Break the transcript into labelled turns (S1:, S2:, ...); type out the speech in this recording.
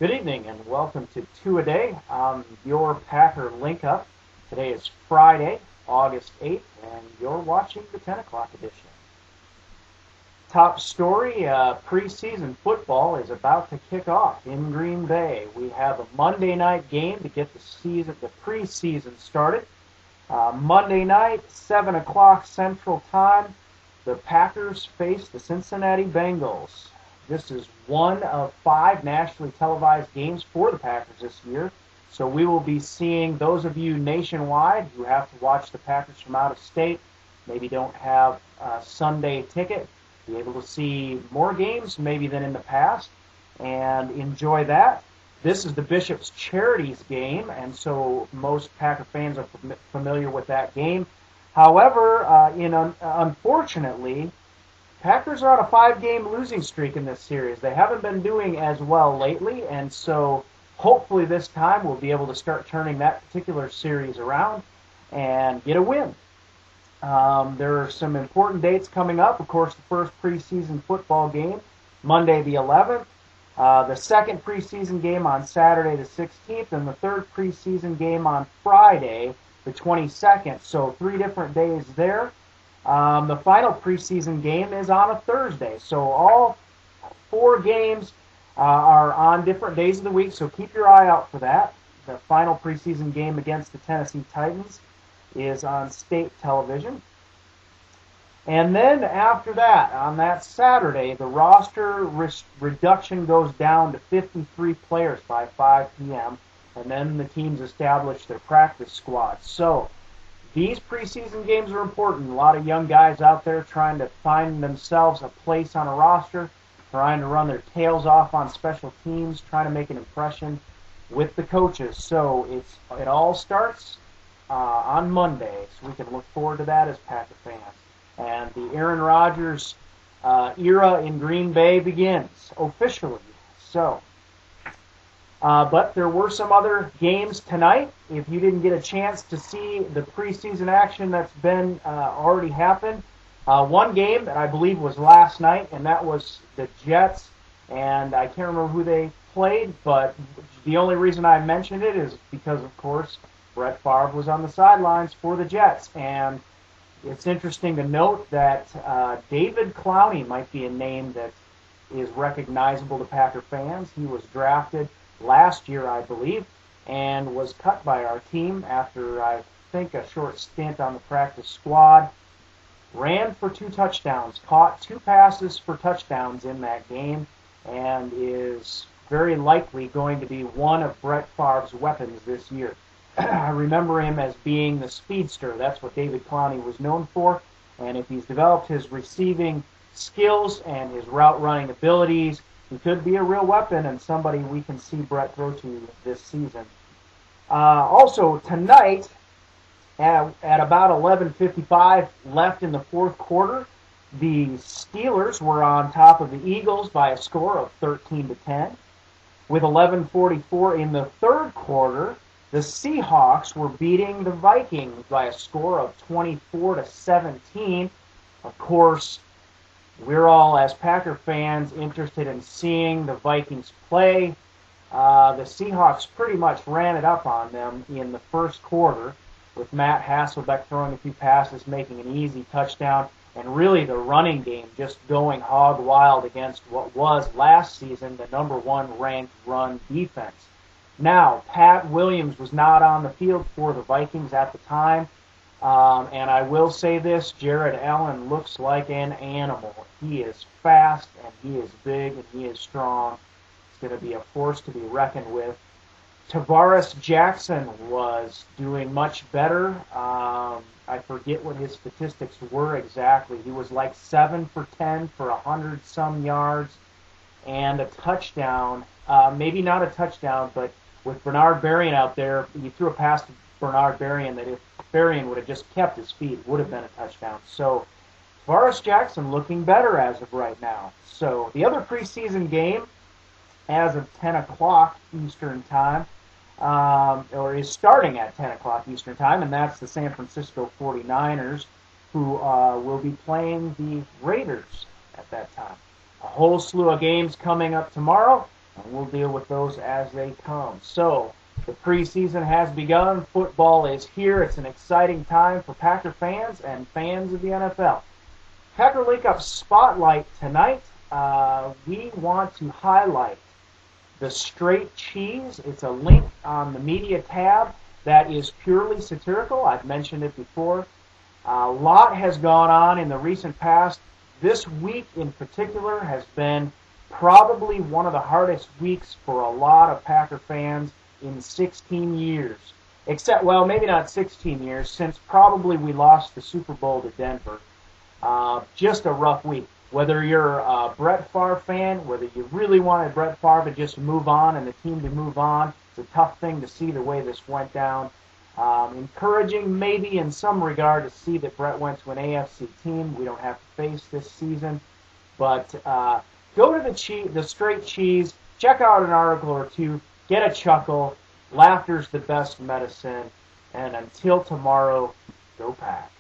S1: Good evening and welcome to Two a Day. Your Packer Link Up. Today is Friday, August 8th, and you're watching the 10 o'clock edition. Top story, preseason football is about to kick off in Green Bay. We have a Monday night game to get the preseason started. Monday night, 7 o'clock Central Time, the Packers face the Cincinnati Bengals. This is one of 5 nationally televised games for the Packers this year. So we will be seeing those of you nationwide who have to watch the Packers from out of state, maybe don't have a Sunday ticket, be able to see more games maybe than in the past and enjoy that. This is the Bishop's Charities game, and so most Packer fans are familiar with that game. However, unfortunately, Packers are on a 5-game losing streak in this series. They haven't been doing as well lately, and so hopefully this time we'll be able to start turning that particular series around and get a win. There are some important dates coming up. Of course, the first preseason football game, Monday the 11th. The second preseason game on Saturday the 16th, and the third preseason game on Friday the 22nd. So 3 different days there. The final preseason game is on a Thursday. So all 4 games are on different days of the week, so keep your eye out for that. The final preseason game against the Tennessee Titans is on state television. And then after that, on that Saturday, the roster reduction goes down to 53 players by 5 p.m., and then the teams establish their practice squads. So these preseason games are important. A lot of young guys out there trying to find themselves a place on a roster, trying to run their tails off on special teams, trying to make an impression with the coaches. So it all starts on Monday, so we can look forward to that as Packer fans. And the Aaron Rodgers era in Green Bay begins officially. But there were some other games tonight. If you didn't get a chance to see the preseason action that's been already happened, one game that I believe was last night, and that was the Jets. And I can't remember who they played, but the only reason I mentioned it is because, of course, Brett Favre was on the sidelines for the Jets. And it's interesting to note that David Clowney might be a name that is recognizable to Packer fans. He was drafted last year, I believe, and was cut by our team after, I think, a short stint on the practice squad. Ran for 2 touchdowns, caught 2 passes for touchdowns in that game, and is very likely going to be one of Brett Favre's weapons this year. I remember him as being the speedster. That's what David Clowney was known for. And if he's developed his receiving skills and his route running abilities, he could be a real weapon and somebody we can see Brett throw to this season. Also, tonight, at about 11:55 left in the fourth quarter, the Steelers were on top of the Eagles by a score of 13-10. With 11:44 in the third quarter, the Seahawks were beating the Vikings by a score of 24-17. Of course, we're all, as Packer fans, interested in seeing the Vikings play. The Seahawks pretty much ran it up on them in the first quarter, with Matt Hasselbeck throwing a few passes, making an easy touchdown, and really the running game just going hog wild against what was last season the number 1 ranked run defense. Now, Pat Williams was not on the field for the Vikings at the time, and I will say this, Jared Allen looks like an animal. He is fast, and he is big, and he is strong. He's going to be a force to be reckoned with. Tavares Jackson was doing much better. I forget what his statistics were exactly. He was like 7 for 10 for 100-some yards and a touchdown. Maybe not a touchdown, but with Bernard Berrien out there, he threw a pass to Bernard Berrien that if Berrien would have just kept his feet, it would have been a touchdown. So Tavares Jackson looking better as of right now. So the other preseason game, as of 10 o'clock Eastern Time, or is starting at 10 o'clock Eastern Time, and that's the San Francisco 49ers, who will be playing the Raiders at that time. A whole slew of games coming up tomorrow. and we'll deal with those as they come. So, the preseason has begun. Football is here. It's an exciting time for Packer fans and fans of the NFL. Packer League Up Spotlight tonight. We want to highlight the Straight Cheese. It's a link on the media tab that is purely satirical. I've mentioned it before. A lot has gone on in the recent past. This week in particular has been probably one of the hardest weeks for a lot of Packer fans in 16 years. Except, well, maybe not 16 years, since probably we lost the Super Bowl to Denver. Just a rough week. Whether you're a Brett Favre fan, whether you really wanted Brett Favre to just move on and the team to move on, it's a tough thing to see the way this went down. Encouraging maybe in some regard to see that Brett went to an AFC team we don't have to face this season. But go to the Straight Cheese, check out an article or two, get a chuckle. Laughter's the best medicine. And until tomorrow, go Pack.